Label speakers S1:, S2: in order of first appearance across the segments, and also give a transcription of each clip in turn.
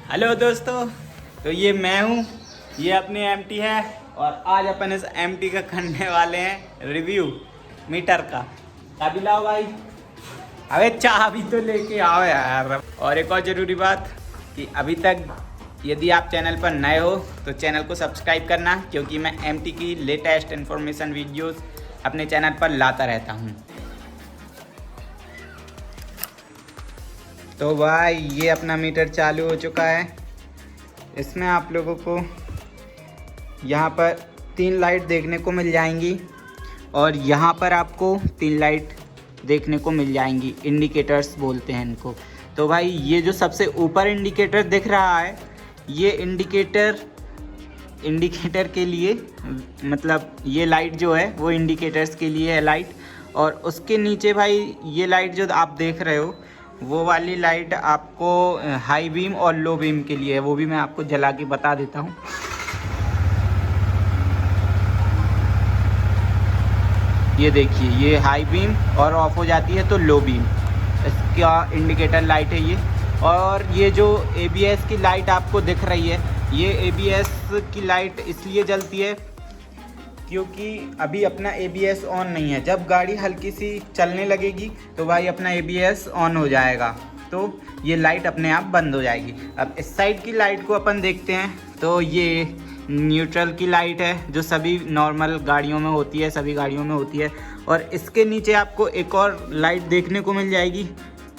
S1: Hello दोस्तों, तो ये मैं हूँ, ये अपनी एमटी है और आज अपन इस एमटी का करने वाले हैं रिव्यू मीटर का। चाबी लाओ भाई। अबे चाबी तो लेके आओ यार। और एक और ज़रूरी बात कि अभी तक यदि आप चैनल पर नए हो तो चैनल को सब्सक्राइब करना, क्योंकि मैं एमटी की लेटेस्ट इन्फॉर्मेशन वीडियोस अपने चैनल पर लाता रहता हूँ। तो भाई ये अपना मीटर चालू हो चुका है। इसमें आप लोगों को यहाँ पर 3 लाइट देखने को मिल जाएंगी और यहाँ पर आपको 3 लाइट देखने को मिल जाएंगी। इंडिकेटर्स बोलते हैं इनको। तो भाई ये जो सबसे ऊपर इंडिकेटर दिख रहा है, ये इंडिकेटर के लिए, मतलब ये लाइट जो है वो इंडिकेटर्स के लिए है लाइट। और उसके नीचे भाई ये लाइट जो आप देख रहे हो, वो वाली लाइट आपको हाई बीम और लो बीम के लिए है। वो भी मैं आपको जला के बता देता हूँ। ये देखिए, ये हाई बीम और ऑफ हो जाती है तो लो बीम, इसका इंडिकेटर लाइट है ये। और ये जो ABS की लाइट आपको दिख रही है, ये ABS की लाइट इसलिए जलती है क्योंकि अभी अपना ABS ऑन नहीं है। जब गाड़ी हल्की सी चलने लगेगी तो भाई अपना ABS ऑन हो जाएगा, तो ये लाइट अपने आप बंद हो जाएगी। अब इस साइड की लाइट को अपन देखते हैं, तो ये न्यूट्रल की लाइट है जो सभी नॉर्मल गाड़ियों में होती है, सभी गाड़ियों में होती है। और इसके नीचे आपको एक और लाइट देखने को मिल जाएगी,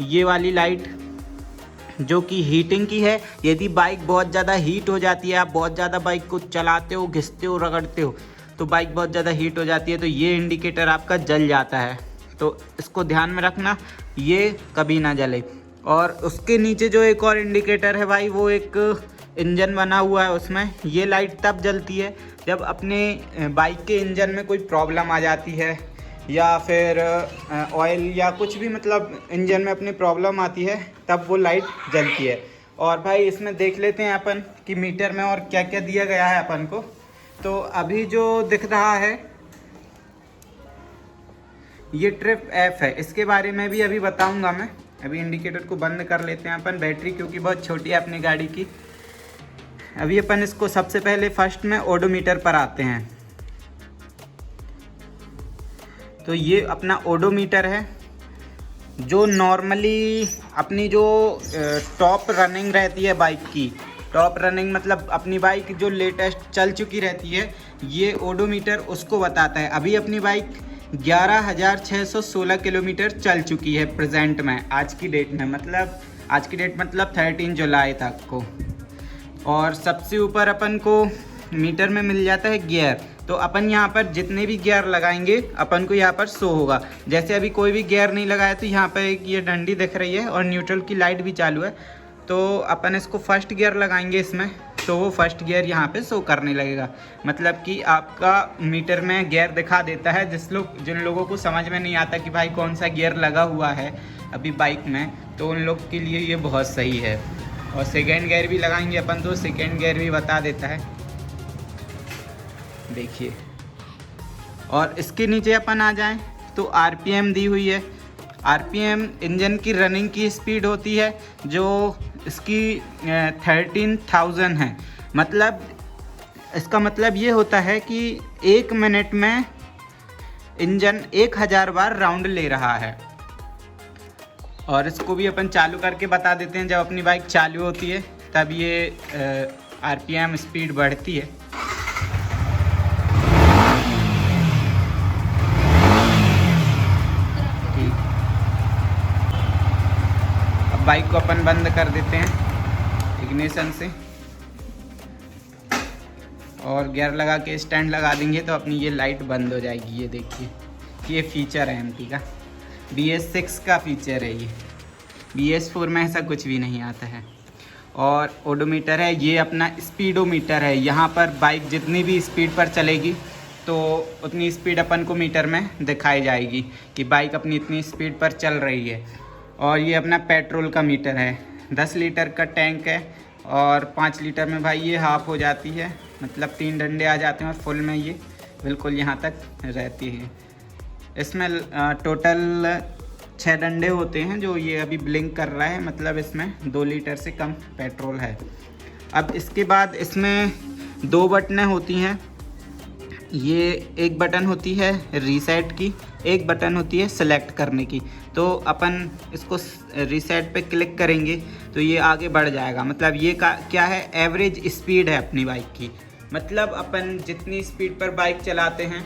S1: ये वाली लाइट जो कि हीटिंग की है। यदि बाइक बहुत ज़्यादा हीट हो जाती है, आप बहुत ज़्यादा बाइक को चलाते हो, घिसते हो, रगड़ते हो, तो बाइक बहुत ज़्यादा हीट हो जाती है, तो ये इंडिकेटर आपका जल जाता है। तो इसको ध्यान में रखना, ये कभी ना जले। और उसके नीचे जो एक और इंडिकेटर है भाई, वो एक इंजन बना हुआ है, उसमें ये लाइट तब जलती है जब अपने बाइक के इंजन में कोई प्रॉब्लम आ जाती है, या फिर ऑयल या कुछ भी, मतलब इंजन में अपनी प्रॉब्लम आती है, तब वो लाइट जलती है। और भाई इसमें देख लेते हैं अपन कि मीटर में और क्या क्या दिया गया है अपन को। तो अभी जो दिख रहा है ये ट्रिप F है, इसके बारे में भी अभी बताऊंगा मैं। अभी इंडिकेटर को बंद कर लेते हैं अपन, बैटरी क्योंकि बहुत छोटी है अपनी गाड़ी की। अभी अपन इसको सबसे पहले फर्स्ट में ओडोमीटर पर आते हैं। तो ये अपना ओडोमीटर है जो नॉर्मली अपनी जो टॉप रनिंग रहती है बाइक की, टॉप रनिंग मतलब अपनी बाइक जो लेटेस्ट चल चुकी रहती है, ये ओडोमीटर उसको बताता है। अभी अपनी बाइक 11,616 किलोमीटर चल चुकी है प्रेजेंट में, आज की डेट में, मतलब आज की डेट मतलब 13 जुलाई तक को। और सबसे ऊपर अपन को मीटर में मिल जाता है गियर। तो अपन यहाँ पर जितने भी गियर लगाएंगे अपन को यहाँ पर शो होगा। जैसे अभी कोई भी गियर नहीं लगाया तो यहाँ पर एक ये डंडी दिख रही है और न्यूट्रल की लाइट भी चालू है। तो अपन इसको फर्स्ट गियर लगाएंगे इसमें, तो वो फर्स्ट गियर यहाँ पे शो करने लगेगा। मतलब कि आपका मीटर में गियर दिखा देता है। जिन लोगों को समझ में नहीं आता कि भाई कौन सा गियर लगा हुआ है अभी बाइक में, तो उन लोग के लिए ये बहुत सही है। और सेकेंड गियर भी लगाएंगे अपन तो सेकेंड गियर भी बता देता है, देखिए। और इसके नीचे अपन आ जाएं तो RPM दी हुई है। RPM इंजन की रनिंग की स्पीड होती है, जो इसकी 13,000 है। मतलब इसका मतलब ये होता है कि 1 मिनट में इंजन 1000 बार राउंड ले रहा है। और इसको भी अपन चालू करके बता देते हैं। जब अपनी बाइक चालू होती है तब ये RPM स्पीड बढ़ती है। अब बाइक को अपन बंद कर देते हैं इग्निशन से और गियर लगा के स्टैंड लगा देंगे तो अपनी ये लाइट बंद हो जाएगी। ये देखिए, ये फीचर है एमटी का, BS6 का फीचर है ये। BS4 में ऐसा कुछ भी नहीं आता है। और ओडोमीटर है, ये अपना स्पीडोमीटर है। यहाँ पर बाइक जितनी भी स्पीड पर चलेगी तो उतनी स्पीड अपन को मीटर में दिखाई जाएगी कि बाइक अपनी इतनी स्पीड पर चल रही है। और ये अपना पेट्रोल का मीटर है, 10 लीटर का टैंक है और 5 लीटर में भाई ये हाफ हो जाती है, मतलब 3 डंडे आ जाते हैं और फुल में ये बिल्कुल यहाँ तक रहती है। इसमें टोटल 6 डंडे होते हैं जो ये अभी ब्लिंक कर रहा है, मतलब इसमें 2 लीटर से कम पेट्रोल है। अब इसके बाद इसमें 2 बटनें होती हैं। ये एक बटन होती है रीसेट की, एक बटन होती है सेलेक्ट करने की। तो अपन इसको रीसेट पे क्लिक करेंगे तो ये आगे बढ़ जाएगा। मतलब ये क्या है, एवरेज स्पीड है अपनी बाइक की। मतलब अपन जितनी स्पीड पर बाइक चलाते हैं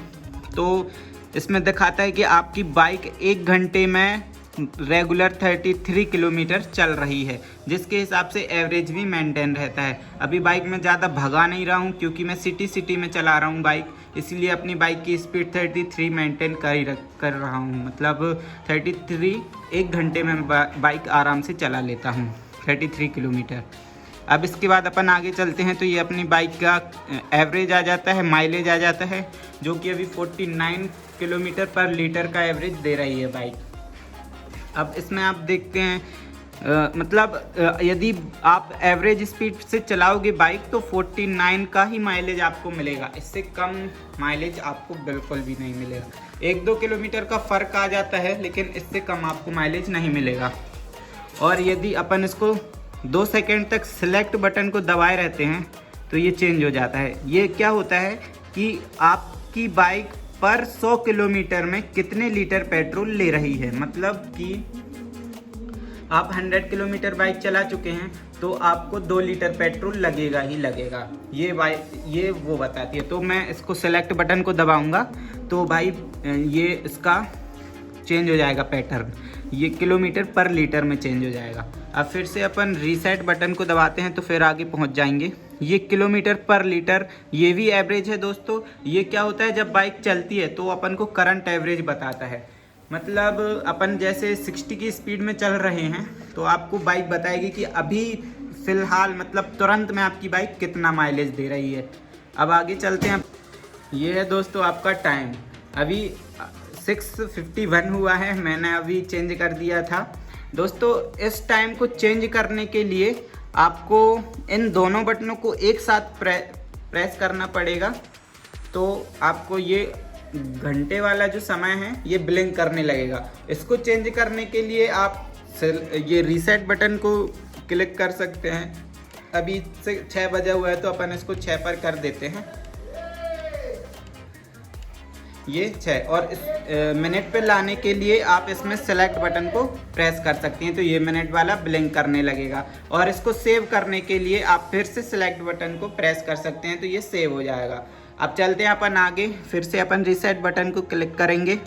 S1: तो इसमें दिखाता है कि आपकी बाइक 1 घंटे में रेगुलर 33 किलोमीटर चल रही है, जिसके हिसाब से एवरेज भी मेंटेन रहता है। अभी बाइक में ज़्यादा भगा नहीं रहा हूँ क्योंकि मैं सिटी में चला रहा हूँ बाइक, इसलिए अपनी बाइक की स्पीड 33 मेंटेन कर रहा हूँ। मतलब 33 1 घंटे में बाइक आराम से चला लेता हूँ 33 किलोमीटर। अब इसके बाद अपन आगे चलते हैं तो ये अपनी बाइक का एवरेज आ जाता है, माइलेज आ जाता है, जो कि अभी 49 किलोमीटर पर लीटर का एवरेज दे रही है बाइक। अब इसमें आप देखते हैं यदि आप एवरेज स्पीड से चलाओगे बाइक तो 49 का ही माइलेज आपको मिलेगा, इससे कम माइलेज आपको बिल्कुल भी नहीं मिलेगा। 1-2 किलोमीटर का फ़र्क आ जाता है, लेकिन इससे कम आपको माइलेज नहीं मिलेगा। और यदि अपन इसको 2 सेकेंड तक सिलेक्ट बटन को दबाए रहते हैं तो ये चेंज हो जाता है। ये क्या होता है कि आपकी बाइक पर 100 किलोमीटर में कितने लीटर पेट्रोल ले रही है। मतलब कि आप 100 किलोमीटर बाइक चला चुके हैं तो आपको 2 लीटर पेट्रोल लगेगा ही लगेगा। ये वो बताती है। तो मैं इसको सेलेक्ट बटन को दबाऊंगा तो भाई ये इसका चेंज हो जाएगा पैटर्न, ये किलोमीटर पर लीटर में चेंज हो जाएगा। अब फिर से अपन रीसेट बटन को दबाते हैं तो फिर आगे पहुंच जाएंगे। ये किलोमीटर पर लीटर, ये भी एवरेज है दोस्तों। ये क्या होता है, जब बाइक चलती है तो अपन को करंट एवरेज बताता है। मतलब अपन जैसे 60 की स्पीड में चल रहे हैं तो आपको बाइक बताएगी कि अभी फ़िलहाल मतलब तुरंत में आपकी बाइक कितना माइलेज दे रही है। अब आगे चलते हैं। ये है दोस्तों आपका टाइम, अभी 6:51 हुआ है, मैंने अभी चेंज कर दिया था। दोस्तों इस टाइम को चेंज करने के लिए आपको इन दोनों बटनों को एक साथ प्रेस करना पड़ेगा, तो आपको ये घंटे वाला जो समय है ये ब्लिंक करने लगेगा। इसको चेंज करने के लिए आप ये रीसेट बटन को क्लिक कर सकते हैं। अभी से 6 बजा हुआ है तो अपन इसको 6 पर कर देते हैं, ये 6। और इस मिनट पे लाने के लिए आप इसमें सेलेक्ट बटन को प्रेस कर सकती हैं तो ये मिनट वाला ब्लिंक करने लगेगा। और इसको सेव करने के लिए आप फिर से सेलेक्ट बटन को प्रेस कर सकते हैं तो ये सेव हो जाएगा। अब चलते हैं अपन आगे, फिर से अपन रीसेट बटन को क्लिक करेंगे।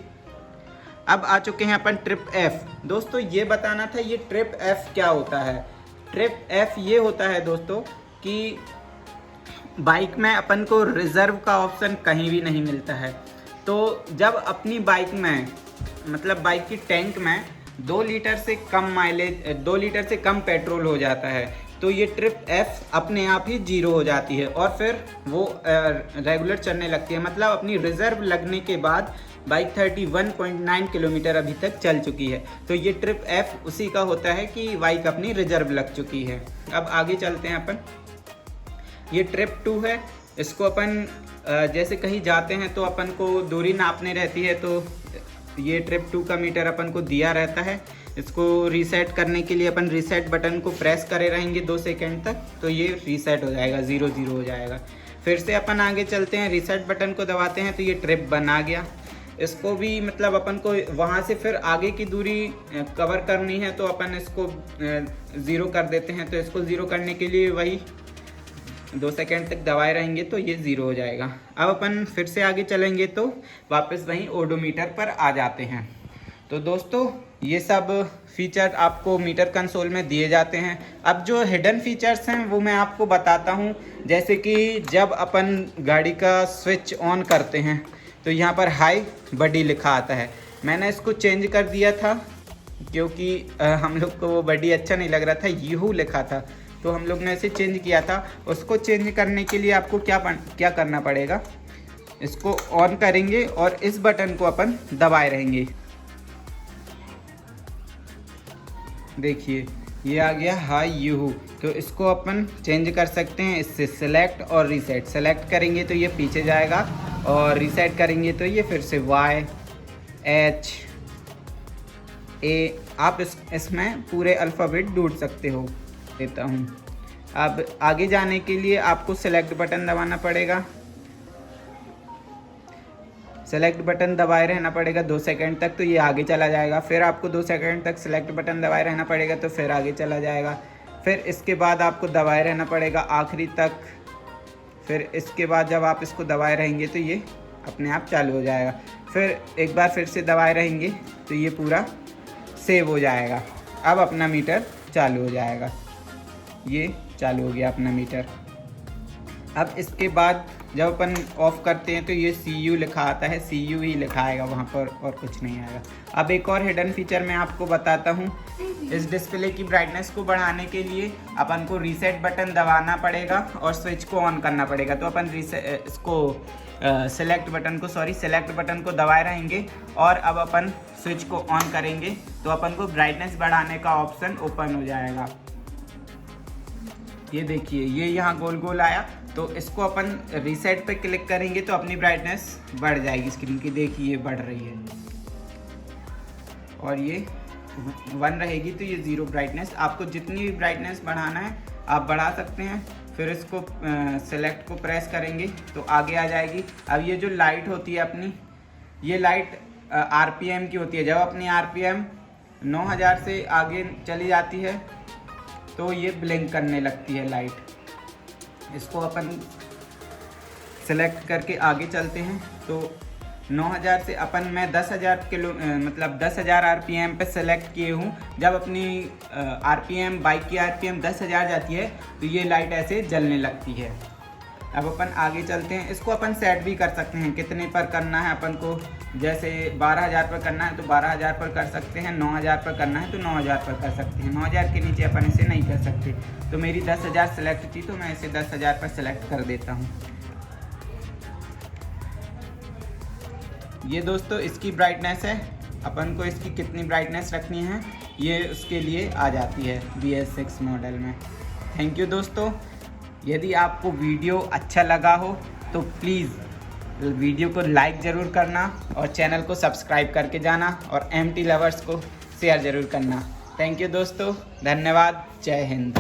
S1: अब आ चुके हैं अपन ट्रिप F। दोस्तों ये बताना था, ये ट्रिप F क्या होता है। ट्रिप F ये होता है दोस्तों कि बाइक में अपन को रिजर्व का ऑप्शन कहीं भी नहीं मिलता है। तो जब अपनी बाइक में मतलब बाइक की टैंक में 2 लीटर से कम पेट्रोल हो जाता है तो ये ट्रिप F अपने आप ही 0 हो जाती है और फिर वो रेगुलर चलने लगती है। मतलब अपनी रिजर्व लगने के बाद बाइक 31.9 किलोमीटर अभी तक चल चुकी है। तो ये ट्रिप F उसी का होता है कि बाइक अपनी रिजर्व लग चुकी है। अब आगे चलते हैं अपन। ये ट्रिप 2 है, इसको अपन जैसे कहीं जाते हैं तो अपन को दूरी नापने रहती है तो ये ट्रिप 2 का मीटर अपन को दिया रहता है। इसको रीसेट करने के लिए अपन रीसेट बटन को प्रेस करे रहेंगे 2 सेकंड तक तो ये रीसेट हो जाएगा, 0 हो जाएगा। फिर से अपन आगे चलते हैं, रीसेट बटन को दबाते हैं तो ये ट्रिप 1 आ गया। इसको भी मतलब अपन को वहाँ से फिर आगे की दूरी कवर करनी है तो अपन इसको 0 कर देते हैं। तो इसको 0 करने के लिए वही 2 सेकंड तक दबाए रहेंगे तो ये 0 हो जाएगा। अब अपन फिर से आगे चलेंगे तो वापस वहीं ओडोमीटर पर आ जाते हैं। तो दोस्तों ये सब फीचर आपको मीटर कंसोल में दिए जाते हैं। अब जो हिडन फीचर्स हैं वो मैं आपको बताता हूँ। जैसे कि जब अपन गाड़ी का स्विच ऑन करते हैं तो यहाँ पर हाई बडी लिखा आता है। मैंने इसको चेंज कर दिया था क्योंकि हम लोग को वो बडी अच्छा नहीं लग रहा था, यूहू लिखा था तो हम लोग ने इसे चेंज किया था। उसको चेंज करने के लिए आपको क्या करना पड़ेगा, इसको ऑन करेंगे और इस बटन को अपन दबाए रहेंगे। देखिए ये आ गया हाई यूहू। तो इसको अपन चेंज कर सकते हैं इससे, सेलेक्ट और रीसेट। सेलेक्ट करेंगे तो ये पीछे जाएगा और रीसेट करेंगे तो ये फिर से YH आप इसमें पूरे अल्फ़ाबेट ढूंढ सकते हो। देता हूँ। अब आगे जाने के लिए आपको सेलेक्ट बटन दबाना पड़ेगा। सेलेक्ट बटन दबाए रहना पड़ेगा 2 सेकंड तक, तो ये आगे चला जाएगा। फिर आपको 2 सेकंड तक सेलेक्ट बटन दबाए रहना पड़ेगा, तो फिर आगे चला जाएगा। फिर इसके बाद आपको दबाए रहना पड़ेगा आखिरी तक। फिर इसके बाद जब आप इसको दबाए रहेंगे तो ये अपने आप चालू हो जाएगा। फिर एक बार फिर से दबाए रहेंगे तो ये पूरा सेव हो जाएगा। अब अपना मीटर चालू हो जाएगा। ये चालू हो गया अपना मीटर। अब इसके बाद जब अपन ऑफ़ करते हैं तो ये CU लिखा आता है, CU ही लिखा आएगा वहाँ पर, और कुछ नहीं आएगा। अब एक और हिडन फीचर मैं आपको बताता हूँ। इस डिस्प्ले की ब्राइटनेस को बढ़ाने के लिए अपन को रीसेट बटन दबाना पड़ेगा और स्विच को ऑन करना पड़ेगा। तो अपन सेलेक्ट बटन को दबाए रहेंगे और अब अपन स्विच को ऑन करेंगे तो अपन को ब्राइटनेस बढ़ाने का ऑप्शन ओपन हो जाएगा। ये देखिए, ये यहाँ गोल गोल आया, तो इसको अपन रीसेट पे क्लिक करेंगे तो अपनी ब्राइटनेस बढ़ जाएगी स्क्रीन की। देखिए ये बढ़ रही है, और ये 1 रहेगी तो ये 0 ब्राइटनेस। आपको जितनी भी ब्राइटनेस बढ़ाना है आप बढ़ा सकते हैं। फिर इसको सेलेक्ट को प्रेस करेंगे तो आगे आ जाएगी। अब ये जो लाइट होती है अपनी, ये लाइट RPM की होती है। जब अपनी RPM 9000 से आगे चली जाती है तो ये ब्लिंक करने लगती है लाइट। इसको अपन सेलेक्ट करके आगे चलते हैं तो 9000 से अपन मैं 10,000 RPM पे सेलेक्ट किए हूँ। जब अपनी RPM बाइक की RPM 10,000 जाती है तो ये लाइट ऐसे जलने लगती है। अब अपन आगे चलते हैं। इसको अपन सेट भी कर सकते हैं कितने पर करना है अपन को। जैसे 12,000 पर करना है तो 12,000 पर कर सकते हैं, 9,000 पर करना है तो 9,000 पर कर सकते हैं। 9,000 के नीचे अपन इसे नहीं कर सकते। तो मेरी 10,000 सेलेक्ट थी तो मैं इसे 10,000 पर सेलेक्ट कर देता हूँ। ये दोस्तों इसकी ब्राइटनेस है। अपन को इसकी कितनी ब्राइटनेस रखनी है ये उसके लिए आ जाती है BS6 मॉडल में। थैंक यू दोस्तों। यदि आपको वीडियो अच्छा लगा हो तो प्लीज़ वीडियो को लाइक ज़रूर करना और चैनल को सब्सक्राइब करके जाना, और MT लवर्स को शेयर ज़रूर करना। थैंक यू दोस्तों, धन्यवाद, जय हिंद।